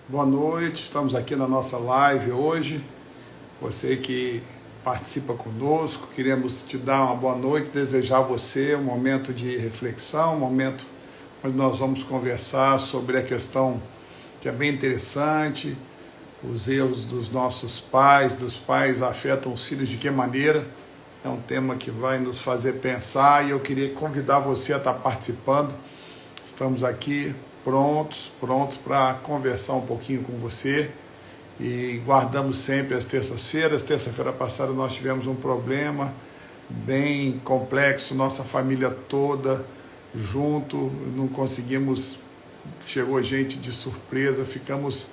Boa noite, estamos aqui na nossa live hoje. Você que participa conosco, queremos te dar uma boa noite, desejar a você um momento de reflexão, um momento onde nós vamos conversar sobre a questão que é bem interessante, os erros dos nossos pais, dos pais afetam os filhos de que maneira. É um tema que vai nos fazer pensar e eu queria convidar você a estar participando. Estamos aqui prontos para conversar um pouquinho com você e guardamos sempre as terças-feiras. Terça-feira passada nós tivemos um problema bem complexo, nossa família toda junto, não conseguimos, chegou gente de surpresa, ficamos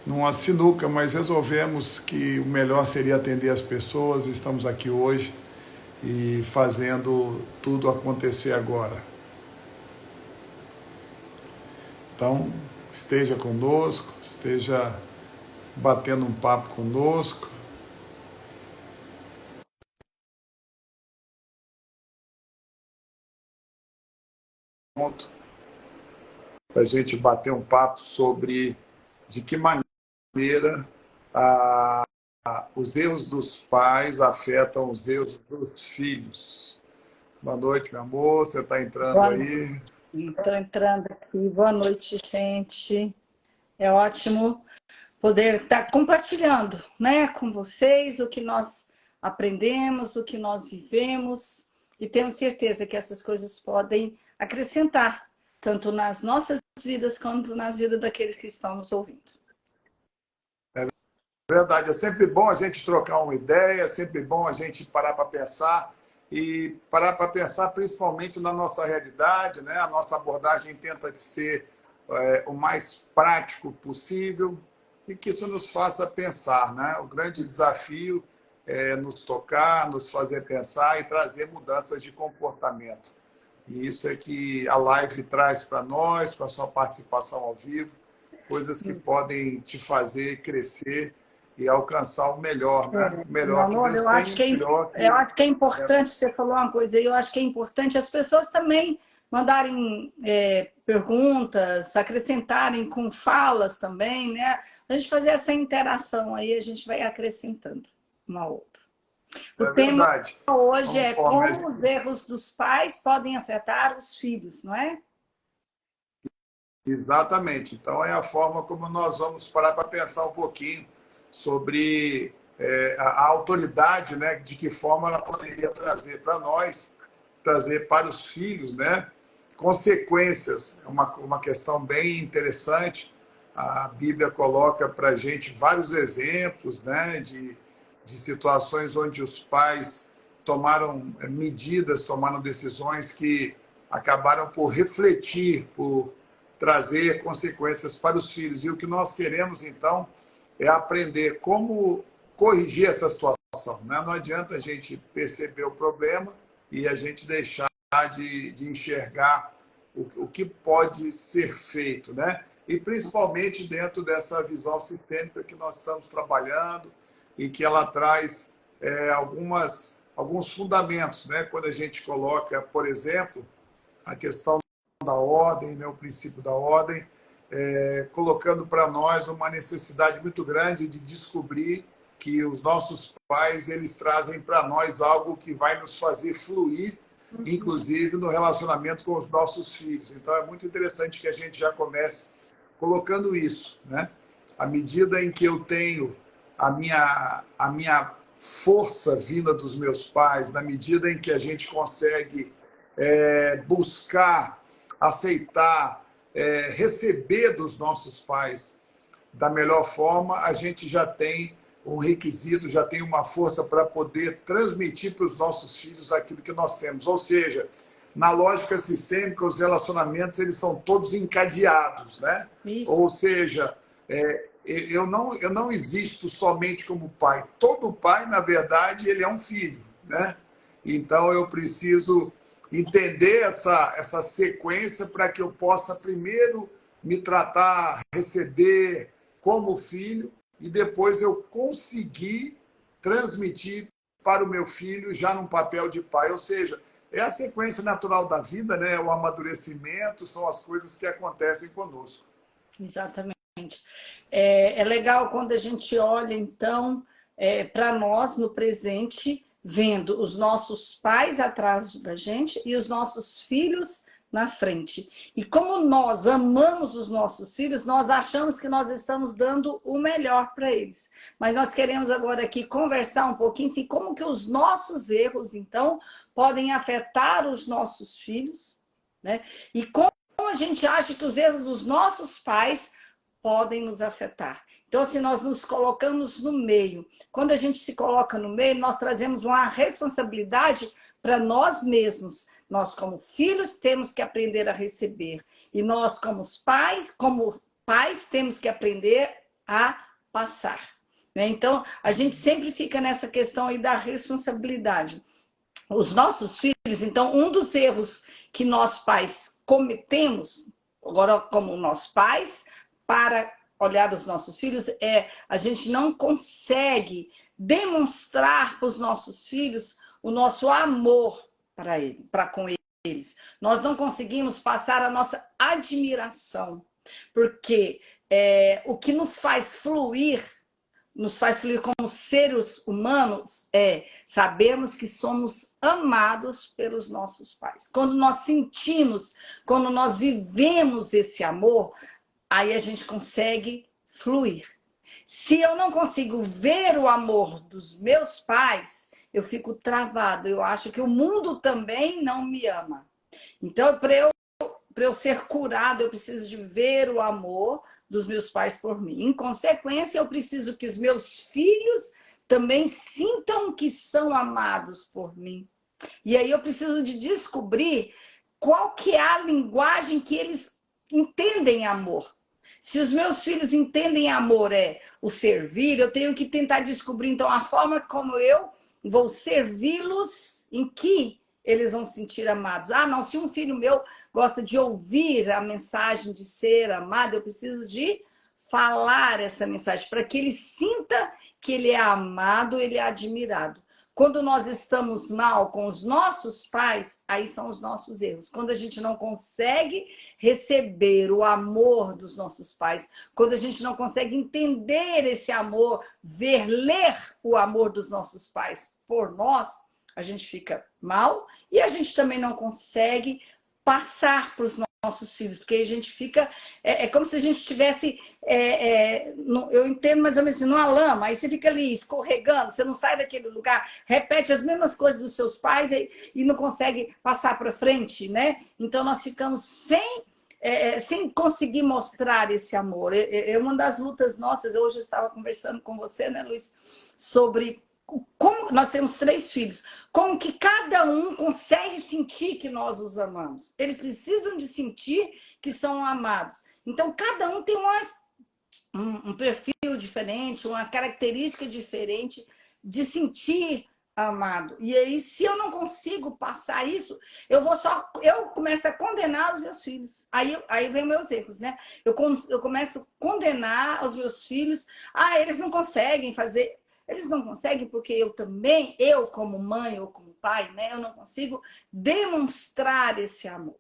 numa sinuca, mas resolvemos que o melhor seria atender as pessoas. Estamos aqui hoje e fazendo tudo acontecer agora. Então, esteja conosco, esteja batendo um papo conosco. Para a gente bater um papo sobre de que maneira os erros dos pais afetam os erros dos filhos. Boa noite, meu amor, você está entrando aí? Estou entrando aqui. Boa noite, gente. É ótimo poder estar compartilhando, né, com vocês o que nós aprendemos, o que nós vivemos, e tenho certeza que essas coisas podem acrescentar, tanto nas nossas vidas quanto nas vidas daqueles que estão nos ouvindo. É verdade, é sempre bom a gente trocar uma ideia, é sempre bom a gente parar para pensar, e parar para pensar principalmente na nossa realidade, né? A nossa abordagem tenta ser o mais prático possível e que isso nos faça pensar, né? O grande desafio é nos tocar, nos fazer pensar e trazer mudanças de comportamento. E isso é que a live traz para nós, com a sua participação ao vivo, coisas que podem te fazer crescer e alcançar o melhor, né? O Meu melhor que amor, Deus tem, o melhor eu que... acho que é importante, você falou uma coisa aí, eu acho que é importante as pessoas também mandarem perguntas, acrescentarem com falas também, né? A gente fazer essa interação aí, a gente vai acrescentando uma outra. O É tema verdade. hoje é Conforme a como os gente... erros dos pais podem afetar os filhos, não é? Exatamente. Então, é a forma como nós vamos parar para pensar um pouquinho sobre a autoridade, né? De que forma ela poderia trazer para nós, trazer para os filhos, né? Consequências. É uma questão bem interessante. A Bíblia coloca para a gente vários exemplos, né? De situações onde os pais tomaram medidas, tomaram decisões que acabaram por refletir, por trazer consequências para os filhos. E o que nós queremos, então, é aprender como corrigir essa situação, né? Não adianta a gente perceber o problema e a gente deixar de enxergar o que pode ser feito, né? E principalmente dentro dessa visão sistêmica que nós estamos trabalhando e que ela traz alguns fundamentos, né? Quando a gente coloca, por exemplo, a questão da ordem, né, o princípio da ordem, colocando para nós uma necessidade muito grande de descobrir que os nossos pais eles trazem para nós algo que vai nos fazer fluir, inclusive no relacionamento com os nossos filhos. Então é muito interessante que a gente já comece colocando isso, né? À medida em que eu tenho a minha força vinda dos meus pais, na medida em que a gente consegue buscar, aceitar, receber dos nossos pais da melhor forma, a gente já tem um requisito, já tem uma força para poder transmitir para os nossos filhos aquilo que nós temos. Ou seja, na lógica sistêmica, os relacionamentos eles são todos encadeados, né? Isso. Ou seja, eu não existo somente como pai. Todo pai, na verdade, ele é um filho, né? Então, eu preciso entender essa sequência para que eu possa primeiro me tratar, receber como filho e depois eu conseguir transmitir para o meu filho já num papel de pai. Ou seja, é a sequência natural da vida, né? O amadurecimento são as coisas que acontecem conosco. Exatamente. É legal quando a gente olha, então, para nós no presente, vendo os nossos pais atrás da gente e os nossos filhos na frente. E como nós amamos os nossos filhos, nós achamos que nós estamos dando o melhor para eles. Mas nós queremos agora aqui conversar um pouquinho assim, como que os nossos erros, então, podem afetar os nossos filhos, né? E como a gente acha que os erros dos nossos pais podem nos afetar. Então, se nós nos colocamos no meio, quando a gente se coloca no meio, nós trazemos uma responsabilidade para nós mesmos. Nós, como filhos, temos que aprender a receber. E nós, como pais, temos que aprender a passar. Então, a gente sempre fica nessa questão aí da responsabilidade. Os nossos filhos, então, um dos erros que nós pais cometemos, agora como nós pais, para olhar os nossos filhos, a gente não consegue demonstrar para os nossos filhos o nosso amor para com eles. Nós não conseguimos passar a nossa admiração, porque o que nos faz fluir como seres humanos sabermos que somos amados pelos nossos pais. Quando nós sentimos, quando nós vivemos esse amor, aí a gente consegue fluir. Se eu não consigo ver o amor dos meus pais, eu fico travado. Eu acho que o mundo também não me ama. Então, para eu ser curado, eu preciso de ver o amor dos meus pais por mim. Em consequência, eu preciso que os meus filhos também sintam que são amados por mim. E aí eu preciso de descobrir qual que é a linguagem que eles entendem amor. Se os meus filhos entendem amor o servir, eu tenho que tentar descobrir, então, a forma como eu vou servi-los, em que eles vão se sentir amados. Ah, não, se um filho meu gosta de ouvir a mensagem de ser amado, eu preciso de falar essa mensagem, para que ele sinta que ele é amado, ele é admirado. Quando nós estamos mal com os nossos pais, aí são os nossos erros. Quando a gente não consegue receber o amor dos nossos pais, quando a gente não consegue entender esse amor, ler o amor dos nossos pais por nós, a gente fica mal e a gente também não consegue passar para os nossos filhos, porque a gente fica... como se a gente estivesse... eu entendo mais ou menos assim, numa lama, aí você fica ali escorregando, você não sai daquele lugar, repete as mesmas coisas dos seus pais e não consegue passar para frente, né? Então, nós ficamos sem conseguir mostrar esse amor. É uma das lutas nossas. Hoje eu estava conversando com você, né, Luiz, sobre... como nós temos 3 filhos, como que cada um consegue sentir que nós os amamos. Eles precisam de sentir que são amados. Então, cada um tem um perfil diferente, uma característica diferente de sentir amado. E aí, se eu não consigo passar isso, eu começo a condenar os meus filhos. Aí vem meus erros, né? Eu começo a condenar os meus filhos. Ah, eles não conseguem fazer... Eles não conseguem porque eu como mãe ou como pai, né, eu não consigo demonstrar esse amor.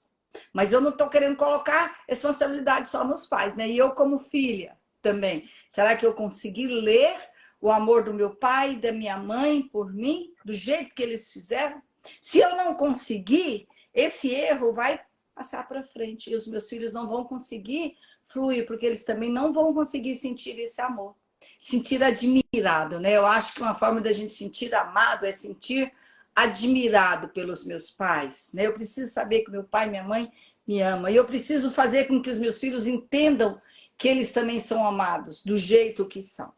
Mas eu não estou querendo colocar responsabilidade só nos pais, né? E eu como filha também. Será que eu consegui ler o amor do meu pai e da minha mãe por mim, do jeito que eles fizeram? Se eu não conseguir, esse erro vai passar para frente. E os meus filhos não vão conseguir fluir, porque eles também não vão conseguir sentir esse amor. Sentir admirado, né? Eu acho que uma forma da gente sentir amado é sentir admirado pelos meus pais, né? Eu preciso saber que meu pai e minha mãe me amam. E eu preciso fazer com que os meus filhos entendam que eles também são amados, do jeito que são.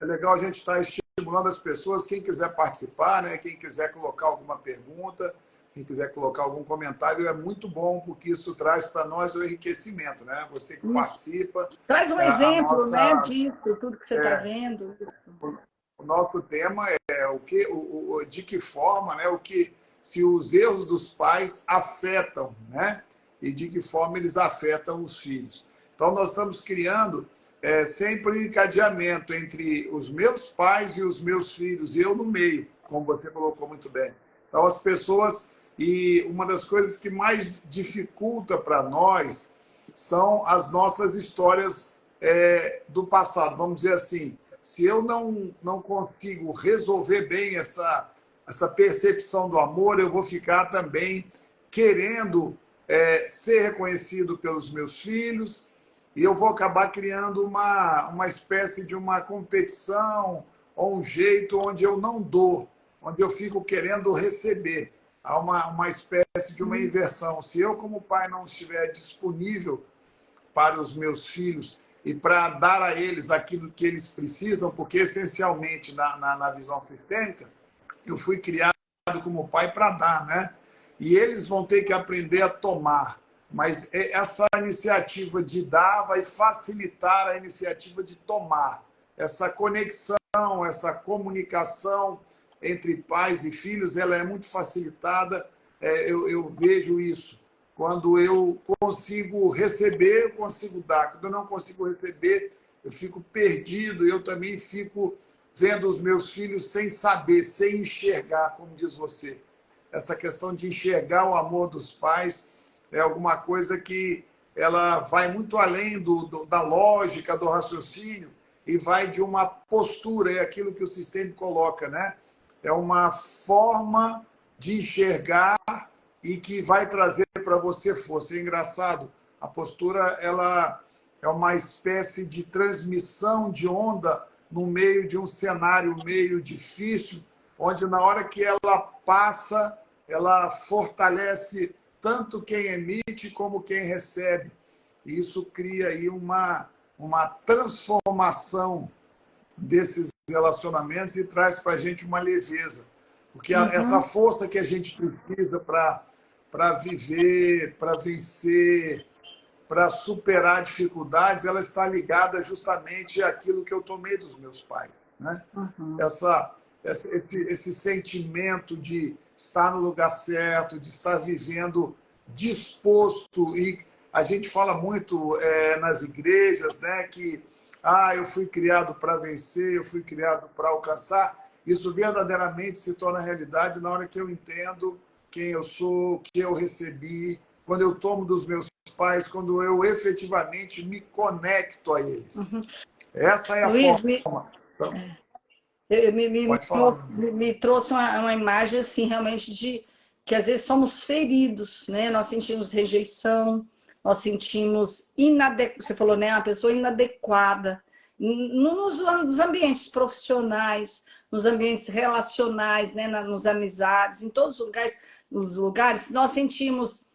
É legal a gente estar estimulando as pessoas, quem quiser participar, né? Quem quiser colocar alguma pergunta, quem quiser colocar algum comentário, é muito bom, porque isso traz para nós o enriquecimento, né? Você que participa... Traz um exemplo, né, disso, tudo que você está vendo. O nosso tema é de que forma, né, se os erros dos pais afetam, né? E de que forma eles afetam os filhos. Então, nós estamos criando sempre um encadeamento entre os meus pais e os meus filhos, e eu no meio, como você colocou muito bem. Então, as pessoas... E uma das coisas que mais dificulta para nós são as nossas histórias do passado. Vamos dizer assim, se eu não consigo resolver bem essa percepção do amor, eu vou ficar também querendo ser reconhecido pelos meus filhos, e eu vou acabar criando uma espécie de uma competição ou um jeito onde eu não dou, onde eu fico querendo receber. Há uma espécie de uma inversão. Se eu, como pai, não estiver disponível para os meus filhos e para dar a eles aquilo que eles precisam, porque, essencialmente, na visão sistêmica, eu fui criado como pai para dar, né? E eles vão ter que aprender a tomar. Mas essa iniciativa de dar vai facilitar a iniciativa de tomar. Essa conexão, essa comunicação entre pais e filhos, ela é muito facilitada. Eu vejo isso. Quando eu consigo receber, eu consigo dar. Quando eu não consigo receber, eu fico perdido. Eu também fico vendo os meus filhos sem saber, sem enxergar, como diz você. Essa questão de enxergar o amor dos pais é alguma coisa que ela vai muito além da lógica, do raciocínio, e vai de uma postura, é aquilo que o sistema coloca, né? É uma forma de enxergar e que vai trazer para você força. É engraçado, a postura ela é uma espécie de transmissão de onda no meio de um cenário meio difícil, onde na hora que ela passa, ela fortalece tanto quem emite como quem recebe. E isso cria aí uma transformação desses relacionamentos e traz para a gente uma leveza. Porque essa força que a gente precisa para viver, para vencer, para superar dificuldades, ela está ligada justamente àquilo que eu tomei dos meus pais, né? Esse sentimento de estar no lugar certo, de estar vivendo disposto. E a gente fala muito nas igrejas, né, que eu fui criado para vencer, eu fui criado para alcançar. Isso verdadeiramente se torna realidade na hora que eu entendo quem eu sou, o que eu recebi, quando eu tomo dos meus pais, quando eu efetivamente me conecto a eles. Essa é a Luiz, forma. Então, me, pode falar. me trouxe uma imagem assim, realmente, de que às vezes somos feridos, né? Nós sentimos rejeição, nós sentimos você falou, né? Uma pessoa inadequada nos ambientes profissionais, nos ambientes relacionais, né? Nos amizades, em todos os lugares, nós sentimos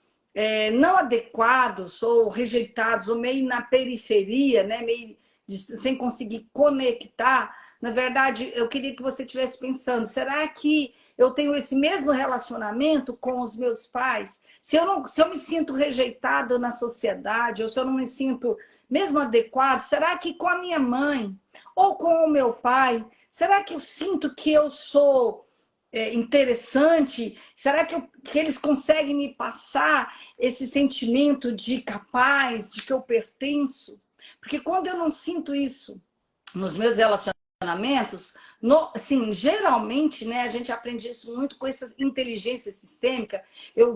não adequados ou rejeitados, ou meio na periferia, né? Meio sem conseguir conectar. Na verdade, eu queria que você estivesse pensando, será que eu tenho esse mesmo relacionamento com os meus pais? Se eu me sinto rejeitado na sociedade, ou se eu não me sinto mesmo adequado, será que com a minha mãe ou com o meu pai, será que eu sinto que eu sou interessante? Será que eles conseguem me passar esse sentimento de capaz, de que eu pertenço? Porque quando eu não sinto isso nos meus relacionamentos, assim, geralmente, né, a gente aprende isso muito com essa inteligência sistêmica. Eu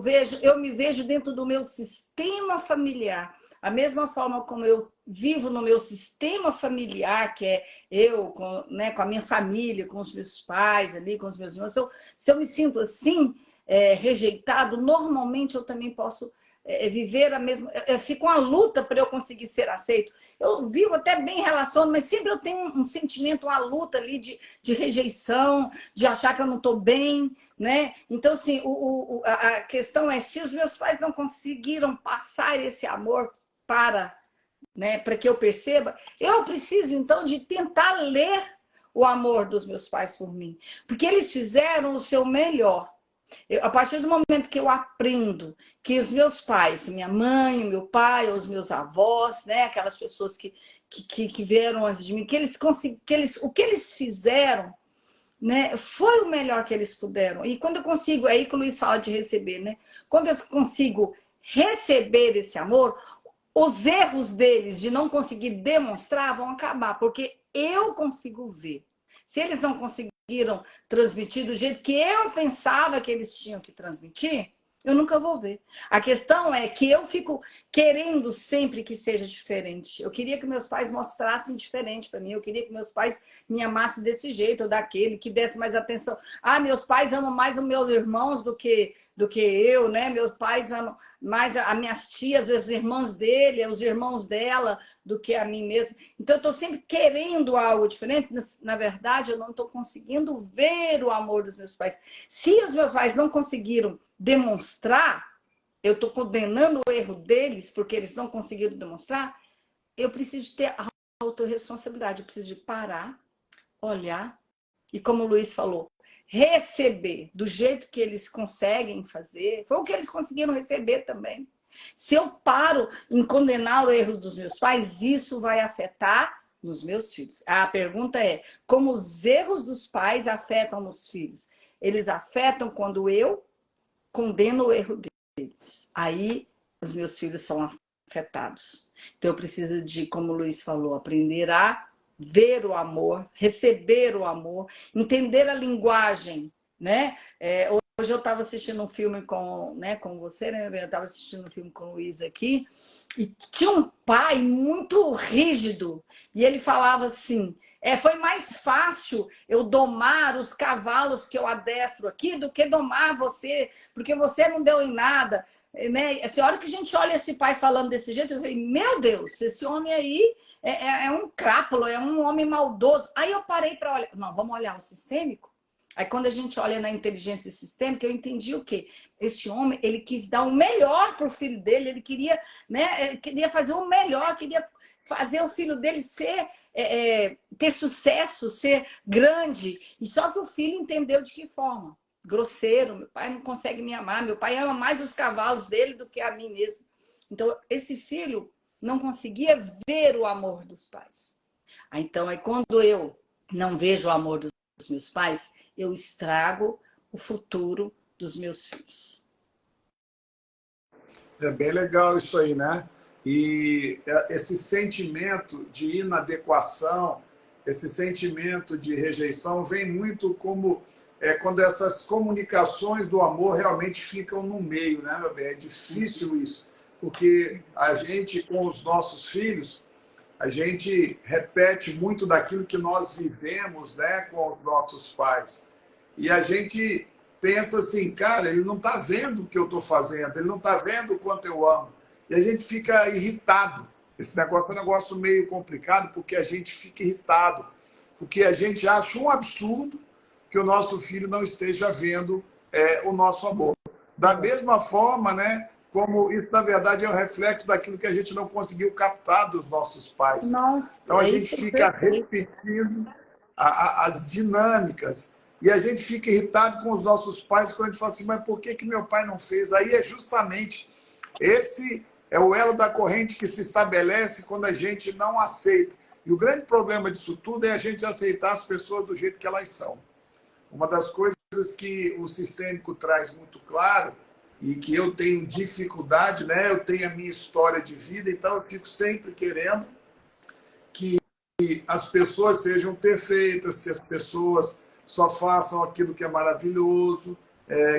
me vejo dentro do meu sistema familiar. A mesma forma como eu vivo no meu sistema familiar, que é eu, com a minha família, com os meus pais ali, com os meus irmãos. Se eu me sinto assim, rejeitado, normalmente eu também posso viver a mesma... Fica uma luta para eu conseguir ser aceito. Eu vivo até bem relacionado, mas sempre eu tenho um sentimento, uma luta ali de rejeição, de achar que eu não estou bem, né? Então, assim, a questão é, se os meus pais não conseguiram passar esse amor para que eu perceba, eu preciso, então, de tentar ler o amor dos meus pais por mim. Porque eles fizeram o seu melhor. A partir do momento que eu aprendo que os meus pais, minha mãe, o meu pai, os meus avós, né, aquelas pessoas que vieram antes de mim, o que eles fizeram, né, foi o melhor que eles puderam. E quando eu consigo, é aí que o Luiz fala de receber, né? Quando eu consigo receber esse amor, os erros deles de não conseguir demonstrar vão acabar, porque eu consigo ver. Se eles não conseguiram transmitir do jeito que eu pensava que eles tinham que transmitir, eu nunca vou ver. A questão é que eu fico querendo sempre que seja diferente. Eu queria que meus pais mostrassem diferente para mim. Eu queria que meus pais me amassem desse jeito ou daquele, que desse mais atenção. Ah, meus pais amam mais os meus irmãos do que eu, né? Meus pais amam mais as minhas tias, os irmãos dele, os irmãos dela, do que a mim mesma. Então, eu estou sempre querendo algo diferente. Na verdade, eu não estou conseguindo ver o amor dos meus pais. Se os meus pais não conseguiram demonstrar, eu estou condenando o erro deles porque eles não conseguiram demonstrar, eu preciso ter autorresponsabilidade. Eu preciso de parar, olhar e, como o Luiz falou, receber do jeito que eles conseguem fazer. Foi o que eles conseguiram receber também. Se eu paro em condenar o erro dos meus pais, isso vai afetar nos meus filhos. A pergunta é, como os erros dos pais afetam nos filhos? Eles afetam quando eu condeno o erro deles. Aí os meus filhos são afetados. Então eu preciso de, como o Luiz falou, aprender a ver o amor, receber o amor, entender a linguagem, né? Hoje eu estava assistindo um filme com você, né? Eu estava assistindo um filme com o Luiz aqui, e tinha um pai muito rígido, e ele falava assim, foi mais fácil eu domar os cavalos que eu adestro aqui do que domar você, porque você não deu em nada, né? Essa hora que a gente olha esse pai falando desse jeito, eu falei, meu Deus, esse homem aí é um crápulo, é um homem maldoso. Aí eu parei para olhar, não, vamos olhar o sistêmico? Aí quando a gente olha na inteligência sistêmica, eu entendi o quê? Esse homem, ele quis dar o melhor para o filho dele, ele queria, né, ele queria fazer o melhor, queria fazer o filho dele ter sucesso, ser grande. E só que o filho entendeu de que forma? Grosseiro, meu pai não consegue me amar, meu pai ama mais os cavalos dele do que a mim mesmo. Então, esse filho não conseguia ver o amor dos pais. Então, quando eu não vejo o amor dos meus pais, eu estrago o futuro dos meus filhos. É bem legal isso aí, né? E esse sentimento de inadequação, esse sentimento de rejeição vem muito como quando essas comunicações do amor realmente ficam no meio, né, meu bem? É difícil isso, porque a gente, com os nossos filhos, a gente repete muito daquilo que nós vivemos, né, com os nossos pais. E a gente pensa assim, cara, ele não está vendo o que eu estou fazendo, ele não está vendo o quanto eu amo. E a gente fica irritado. Esse negócio é um negócio meio complicado, porque a gente fica irritado, porque a gente acha um absurdo que o nosso filho não esteja vendo o nosso amor. Da mesma forma, né, como isso, na verdade, é um reflexo daquilo que a gente não conseguiu captar dos nossos pais. Nossa, então a gente fica repetindo as dinâmicas. E a gente fica irritado com os nossos pais quando a gente fala assim, mas por que meu pai não fez? Aí é justamente esse é o elo da corrente que se estabelece quando a gente não aceita. E o grande problema disso tudo é a gente aceitar as pessoas do jeito que elas são. Uma das coisas que o sistêmico traz muito claro e que eu tenho dificuldade, né? Eu tenho a minha história de vida, então eu fico sempre querendo que as pessoas sejam perfeitas, que as pessoas só façam aquilo que é maravilhoso,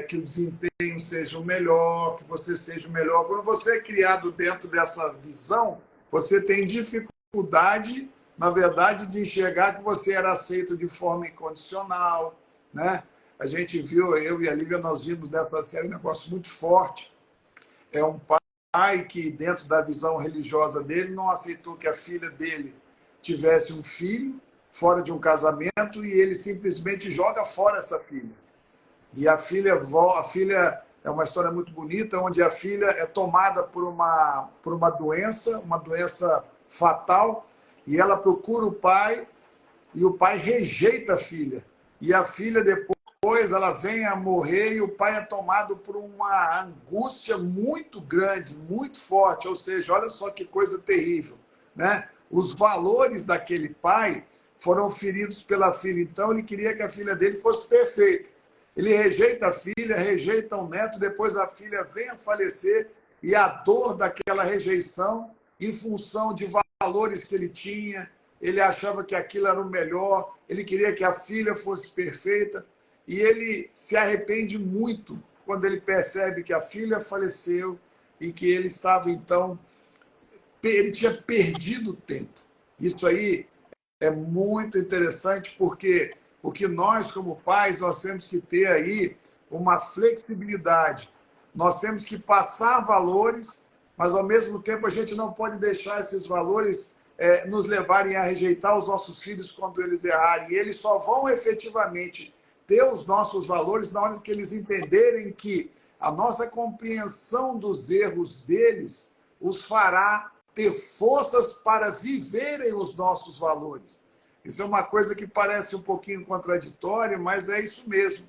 que o desempenho seja o melhor, que você seja o melhor. Quando você é criado dentro dessa visão, você tem dificuldade, na verdade, de enxergar que você era aceito de forma incondicional, né? A gente viu, eu e a Lívia, nós vimos nessa série um negócio muito forte. É um pai que, dentro da visão religiosa dele, não aceitou que a filha dele tivesse um filho fora de um casamento e ele simplesmente joga fora essa filha. E a filha é uma história muito bonita, onde a filha é tomada por uma doença fatal, e ela procura o pai, e o pai rejeita a filha. E a filha, depois, ela vem a morrer, e o pai é tomado por uma angústia muito grande, muito forte. Ou seja, olha só que coisa terrível, né? Os valores daquele pai foram feridos pela filha. Então, ele queria que a filha dele fosse perfeita. Ele rejeita a filha, rejeita o neto, depois a filha vem a falecer, e a dor daquela rejeição, em função de valores que ele tinha, ele achava que aquilo era o melhor, ele queria que a filha fosse perfeita, e ele se arrepende muito quando ele percebe que a filha faleceu, e que ele estava, então, ele tinha perdido tempo. Isso aí é muito interessante, porque o que nós, como pais, nós temos que ter aí uma flexibilidade. Nós temos que passar valores, mas, ao mesmo tempo, a gente não pode deixar esses valores nos levarem a rejeitar os nossos filhos quando eles errarem. E eles só vão efetivamente ter os nossos valores na hora que eles entenderem que a nossa compreensão dos erros deles os fará ter forças para viverem os nossos valores. Isso é uma coisa que parece um pouquinho contraditória, mas é isso mesmo.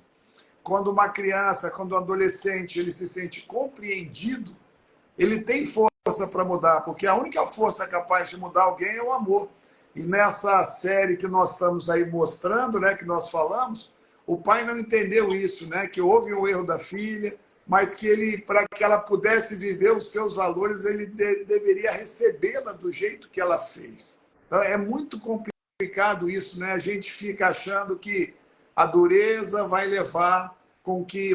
Quando uma criança, quando um adolescente, ele se sente compreendido, ele tem força para mudar, porque a única força capaz de mudar alguém é o amor. E nessa série que nós estamos aí mostrando, né, que nós falamos, o pai não entendeu isso, né, que houve um erro da filha, mas que ele, para que ela pudesse viver os seus valores, ele deveria recebê-la do jeito que ela fez. Então, é muito complicado isso, né? A gente fica achando que a dureza vai levar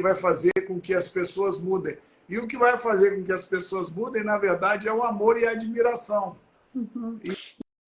vai fazer com que as pessoas mudem. E o que vai fazer com que as pessoas mudem, na verdade, é o amor e a admiração. Uhum.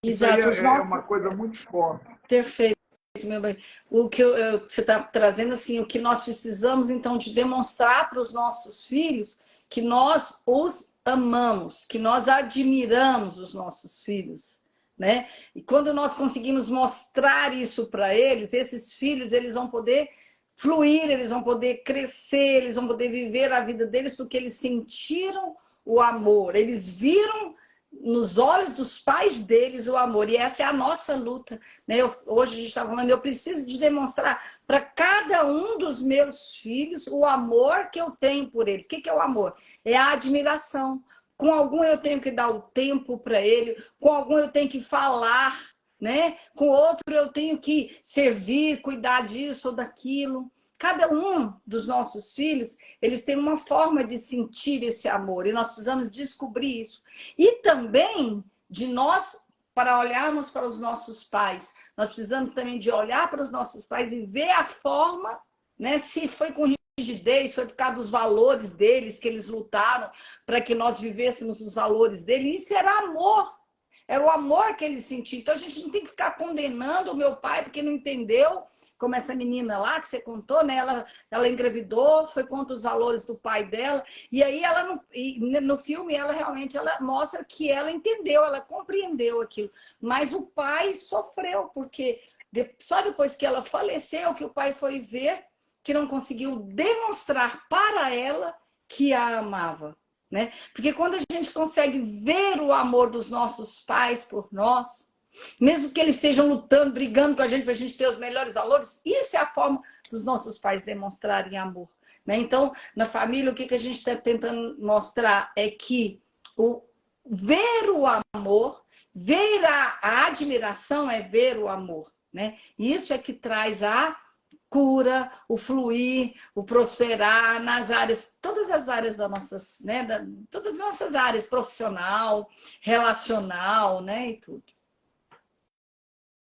Isso aí é uma coisa muito forte. Perfeito, meu bem. O que você está trazendo, assim, o que nós precisamos, então, de demonstrar para os nossos filhos que nós os amamos, que nós admiramos os nossos filhos, né? E quando nós conseguimos mostrar isso para eles, esses filhos, eles vão poder fluir, eles vão poder crescer, eles vão poder viver a vida deles porque eles sentiram o amor, eles viram nos olhos dos pais deles o amor. E essa é a nossa luta, né? Hoje a gente está falando, eu preciso de demonstrar para cada um dos meus filhos o amor que eu tenho por eles. O que é o amor? É a admiração. Com algum eu tenho que dar o tempo para ele, com algum eu tenho que falar, né? Com outro eu tenho que servir, cuidar disso ou daquilo. Cada um dos nossos filhos, eles têm uma forma de sentir esse amor e nós precisamos descobrir isso. E também de nós, para olharmos para os nossos pais, nós precisamos também de olhar para os nossos pais e ver a forma, né? Se foi com rigidez, foi por causa dos valores deles que eles lutaram para que nós vivêssemos os valores deles. Isso era amor. Era o amor que eles sentiam. Então a gente não tem que ficar condenando o meu pai porque não entendeu. Como essa menina lá que você contou, né? Ela engravidou, foi contra os valores do pai dela. E aí no filme ela realmente mostra que ela entendeu, ela compreendeu aquilo. Mas o pai sofreu, porque só depois que ela faleceu que o pai foi ver que não conseguiu demonstrar para ela que a amava, né? Porque quando a gente consegue ver o amor dos nossos pais por nós, mesmo que eles estejam lutando, brigando com a gente para a gente ter os melhores valores, isso é a forma dos nossos pais demonstrarem amor, né? Então, na família, o que a gente está tentando mostrar é que ver o amor, ver a admiração é ver o amor, né? E isso é que traz a cura, o fluir, o prosperar nas áreas, todas as áreas das nossas, né? Todas as nossas áreas, profissional, relacional, né? E tudo.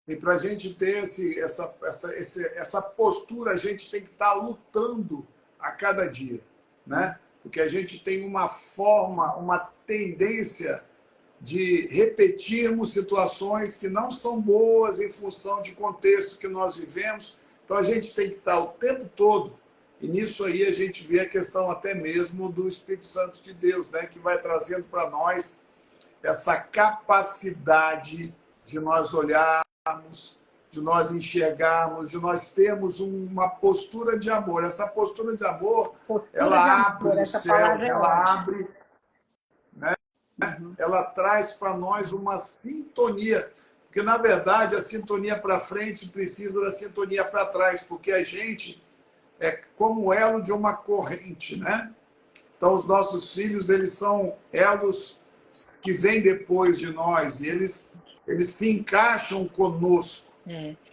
E para a gente ter essa postura, a gente tem que estar lutando a cada dia, né? Porque a gente tem uma forma, uma tendência de repetirmos situações que não são boas em função de contexto que nós vivemos. Então a gente tem que estar o tempo todo, e nisso aí a gente vê a questão até mesmo do Espírito Santo de Deus, né? Que vai trazendo para nós essa capacidade de nós olharmos, de nós enxergarmos, de nós termos uma postura de amor. Essa postura de amor, ela abre o céu, ela abre, né? Ela traz para nós uma sintonia, porque, na verdade, a sintonia para frente precisa da sintonia para trás, porque a gente é como o elo de uma corrente, né? Então, os nossos filhos, eles são elos que vêm depois de nós, e eles se encaixam conosco.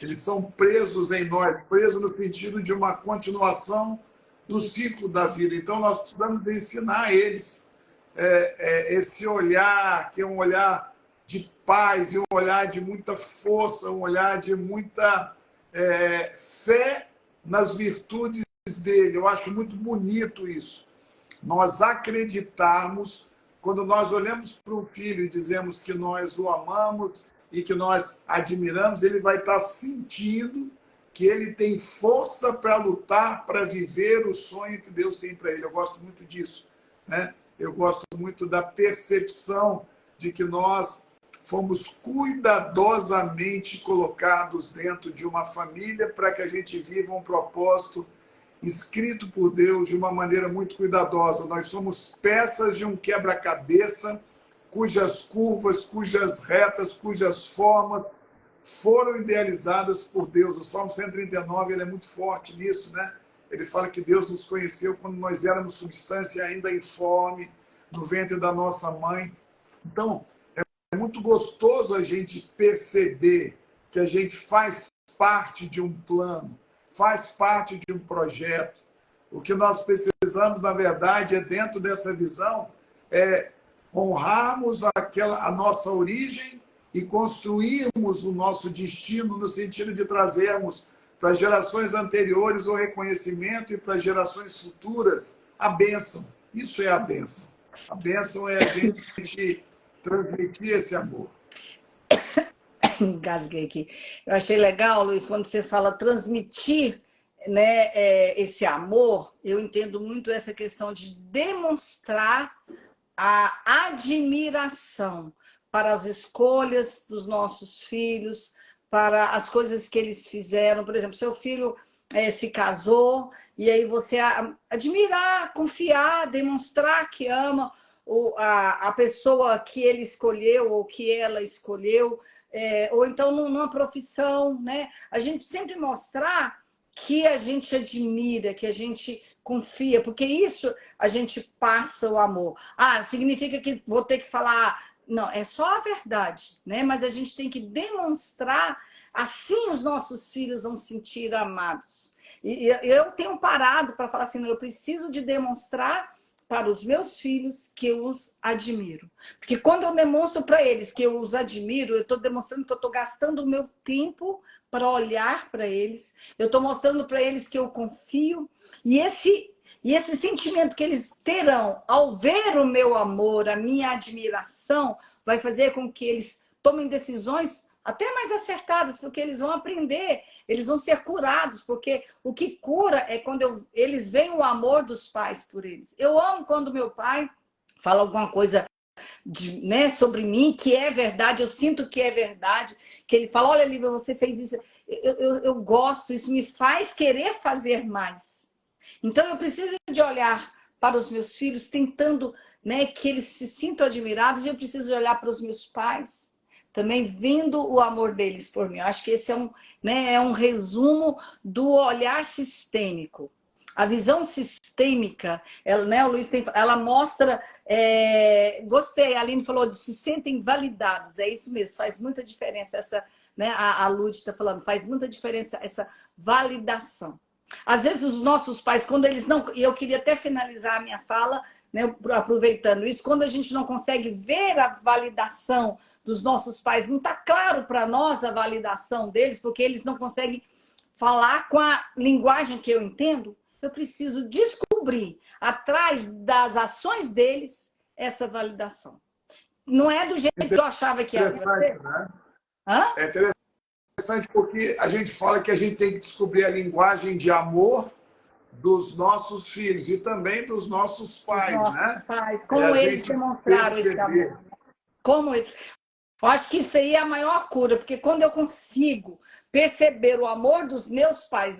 Eles são presos em nós, presos no sentido de uma continuação do ciclo da vida. Então, nós precisamos ensinar a eles esse olhar, que é um olhar de paz, e um olhar de muita força, um olhar de muita fé nas virtudes dele. Eu acho muito bonito isso. nós acreditarmos, quando nós olhamos para um filho e dizemos que nós o amamos e que nós admiramos, ele vai estar sentindo que ele tem força para lutar, para viver o sonho que Deus tem para ele. Eu gosto muito disso, né? Eu gosto muito da percepção de que nós fomos cuidadosamente colocados dentro de uma família para que a gente viva um propósito escrito por Deus de uma maneira muito cuidadosa. Nós somos peças de um quebra-cabeça cujas curvas, cujas retas, cujas formas foram idealizadas por Deus. O Salmo 139 ele é muito forte nisso, né? Ele fala que Deus nos conheceu quando nós éramos substância ainda informe, no ventre da nossa mãe. Então, é muito gostoso a gente perceber que a gente faz parte de um plano, faz parte de um projeto. O que nós precisamos, na verdade, é dentro dessa visão, é honrarmos a nossa origem e construirmos o nosso destino no sentido de trazermos para gerações anteriores o reconhecimento e para gerações futuras a bênção. Isso é a bênção. A bênção é a gente transmitir esse amor. Engasguei aqui. Eu achei legal, Luiz, quando você fala transmitir, né, esse amor, eu entendo muito essa questão de demonstrar a admiração para as escolhas dos nossos filhos, para as coisas que eles fizeram. Por exemplo, seu filho se casou, e aí você admirar, confiar, demonstrar que ama a pessoa que ele escolheu ou que ela escolheu, ou então numa profissão, né? A gente sempre mostrar que a gente admira, que a gente confia, porque isso a gente passa o amor. Significa que vou ter que falar... Não, é só a verdade, né? Mas a gente tem que demonstrar, assim os nossos filhos vão se sentir amados. E eu tenho parado para falar assim, eu preciso de demonstrar para os meus filhos que eu os admiro. Porque quando eu demonstro para eles que eu os admiro, eu estou demonstrando que eu estou gastando o meu tempo para olhar para eles, eu estou mostrando para eles que eu confio, e esse sentimento que eles terão ao ver o meu amor, a minha admiração, vai fazer com que eles tomem decisões até mais acertadas, porque eles vão aprender, eles vão ser curados, porque o que cura é quando eles veem o amor dos pais por eles. Eu amo quando meu pai fala alguma coisa né, sobre mim, que é verdade, eu sinto que é verdade, que ele fala, olha, Lívia, você fez isso, eu gosto, isso me faz querer fazer mais. Então, eu preciso de olhar para os meus filhos, tentando, né, que eles se sintam admirados, e eu preciso de olhar para os meus pais, também vendo o amor deles por mim. Eu acho que esse é um resumo do olhar sistêmico. A visão sistêmica, né, o Luiz ela mostra... gostei, a Aline falou, se sentem validados, é isso mesmo, faz muita diferença essa, né, a Lud está falando, faz muita diferença essa validação. Às vezes os nossos pais, quando eles não... E eu queria até finalizar a minha fala, né, aproveitando isso, quando a gente não consegue ver a validação dos nossos pais, não está claro para nós a validação deles, porque eles não conseguem falar com a linguagem que eu entendo, eu preciso descobrir, atrás das ações deles, essa validação. Não é do jeito que eu achava que era. Né? É interessante porque a gente fala que a gente tem que descobrir a linguagem de amor dos nossos filhos e também dos nossos pais, né? Pais, como eles demonstraram esse amor. Como eles... Eu acho que isso aí é a maior cura, porque quando eu consigo perceber o amor dos meus pais,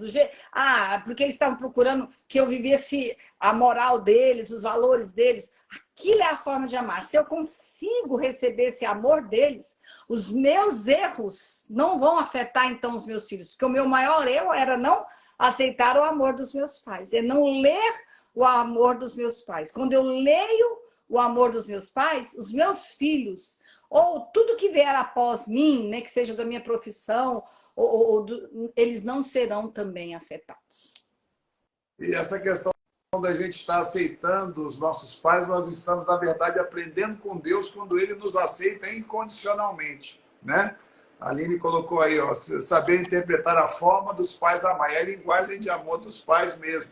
porque eles estavam procurando que eu vivesse a moral deles, os valores deles, aquilo é a forma de amar. Se eu consigo receber esse amor deles, os meus erros não vão afetar então os meus filhos, porque o meu maior erro era não aceitar o amor dos meus pais, é não ler o amor dos meus pais. Quando eu leio o amor dos meus pais, os meus filhos... ou tudo que vier após mim, né, que seja da minha profissão, eles não serão também afetados. E essa questão da gente estar aceitando os nossos pais, nós estamos, na verdade, aprendendo com Deus quando Ele nos aceita incondicionalmente, né? A Aline colocou aí, ó, saber interpretar a forma dos pais amar, é a linguagem de amor dos pais mesmo.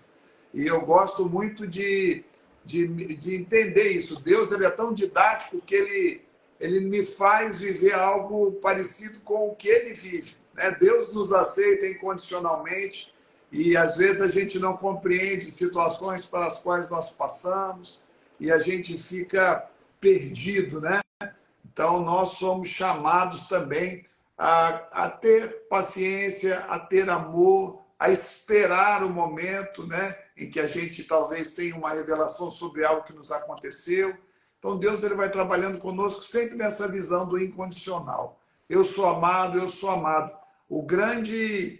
E eu gosto muito de de entender isso. Deus ele é tão didático que ele me faz viver algo parecido com o que ele vive, né? Deus nos aceita incondicionalmente e às vezes a gente não compreende situações pelas quais nós passamos e a gente fica perdido, né? Então nós somos chamados também a ter paciência, a ter amor, a esperar o momento, né, em que a gente talvez tenha uma revelação sobre algo que nos aconteceu. Então Deus ele vai trabalhando conosco sempre nessa visão do incondicional. Eu sou amado, eu sou amado.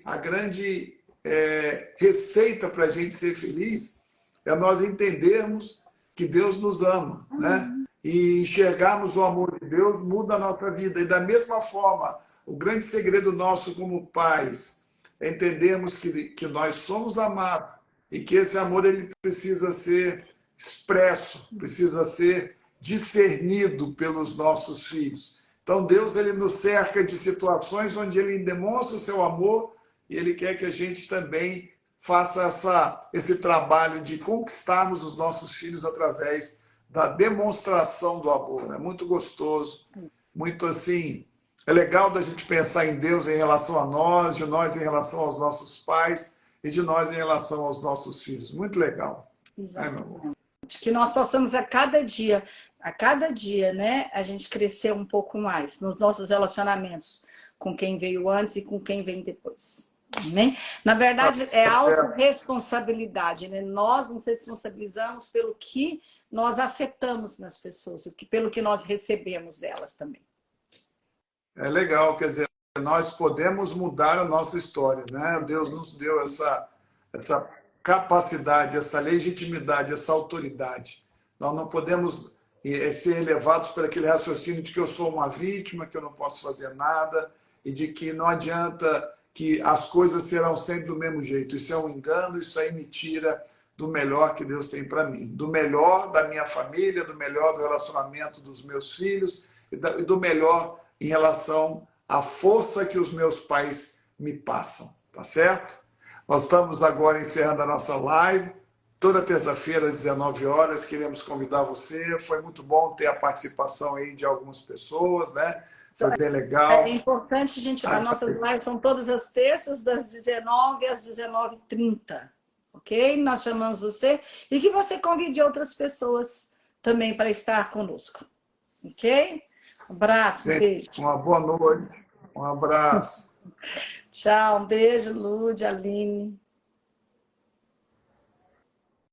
A grande receita para a gente ser feliz é nós entendermos que Deus nos ama, né? E enxergarmos o amor de Deus muda a nossa vida. E da mesma forma, o grande segredo nosso como pais é entendermos que nós somos amados e que esse amor ele precisa ser expresso, precisa ser discernido pelos nossos filhos. Então Deus ele nos cerca de situações onde ele demonstra o seu amor e ele quer que a gente também faça esse trabalho de conquistarmos os nossos filhos através da demonstração do amor. É muito gostoso, muito assim. É legal da gente pensar em Deus em relação a nós, de nós em relação aos nossos pais e de nós em relação aos nossos filhos. Muito legal. Exatamente. Que nós possamos a cada dia, né, a gente crescer um pouco mais nos nossos relacionamentos com quem veio antes e com quem vem depois. Amém? Na verdade, é autorresponsabilidade, né? Nós nos responsabilizamos pelo que nós afetamos nas pessoas, pelo que nós recebemos delas também. É legal, quer dizer, nós podemos mudar a nossa história, né? Deus nos deu essa capacidade, essa legitimidade, essa autoridade. Nós não podemos ser elevados por aquele raciocínio de que eu sou uma vítima, que eu não posso fazer nada e de que não adianta, que as coisas serão sempre do mesmo jeito. Isso é um engano, isso aí me tira do melhor que Deus tem para mim, do melhor da minha família, do melhor do relacionamento dos meus filhos e do melhor em relação à força que os meus pais me passam, tá certo? Nós estamos agora encerrando a nossa live, toda terça-feira, às 19 horas, queremos convidar você, foi muito bom ter a participação aí de algumas pessoas, né? Foi bem legal. É importante, gente, as nossas lives são todas as terças, das 19 às 19h30, ok? Nós chamamos você e que você convide outras pessoas também para estar conosco, ok? Um abraço, um beijo. Uma boa noite, um abraço. Tchau, um beijo, Lúdia, Aline.